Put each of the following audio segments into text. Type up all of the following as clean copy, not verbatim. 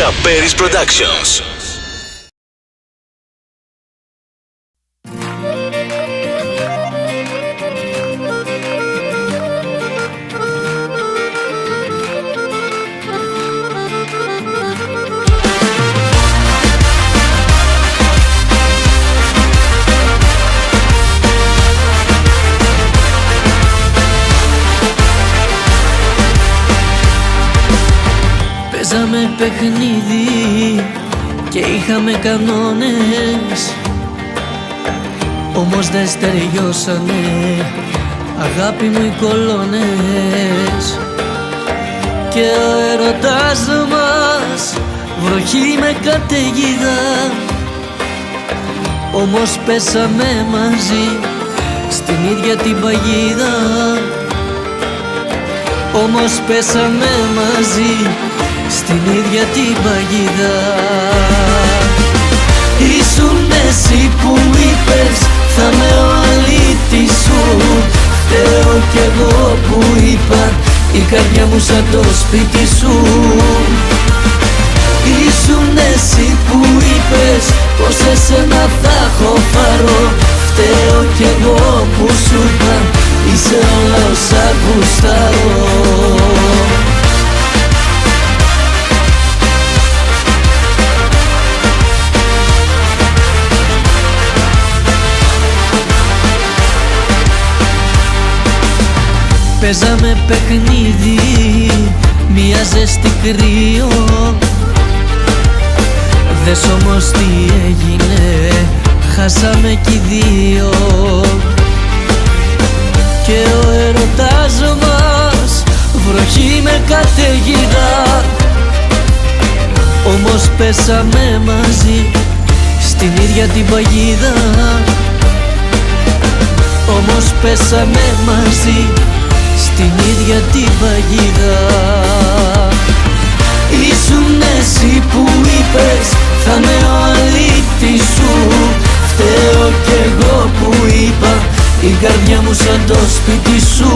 Καπέρις Productions. Παίζαμε παιχνίδι και είχαμε κανόνες, όμως δεν στεριώσανε, αγάπη μου, οι κολόνες. Και ο έρωτας μας βροχή με καταιγίδα, όμως πέσαμε μαζί στην ίδια την παγίδα. Όμως πέσαμε μαζί στην ίδια την παγίδα. Ήσουν εσύ που είπες θα με ο αλήτης σου. Φταίω κι εγώ που είπα η καρδιά μου σαν το σπίτι σου. Ήσουν εσύ που είπες πως εσένα θα έχω φαρό. Φταίω κι εγώ που σου είπα είσαι όλα όσα γουστάρω. Παίζαμε παιχνίδι, μια ζέστη κρύο. Δες όμως τι έγινε, χάσαμε κι οι δύο. Και ο έρωτας μας βροχή με καταιγίδα, όμως πέσαμε μαζί στην ίδια την παγίδα. Όμως πέσαμε μαζί στην ίδια την παγίδα. Ήσουν εσύ που είπες θα με ο αλήτης σου. Φταίω κι εγώ που είπα η καρδιά μου σαν το σπίτι σου.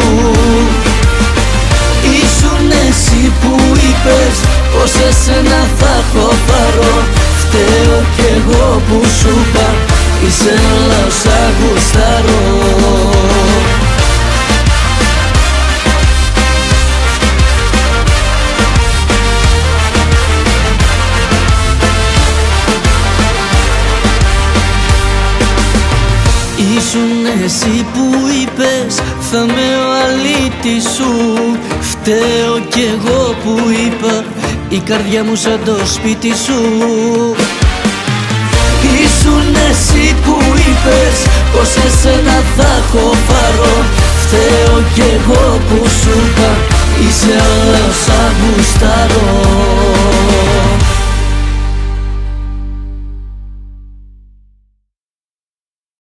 Ήσουν εσύ που είπες πως εσένα θα έχω φαρό. Φταίω κι εγώ που σου είπα είσαι όλα όσα γουστάρω. Ήσουν εσύ που είπες θα με ο αλήτης σου. Φταίω κι εγώ που είπα η καρδιά μου σαν το σπίτι σου. Ήσουν εσύ που είπες πως εσένα θα έχω φαρό. Φταίω κι εγώ που σου είπα είσαι όλα όσα γουστάρω.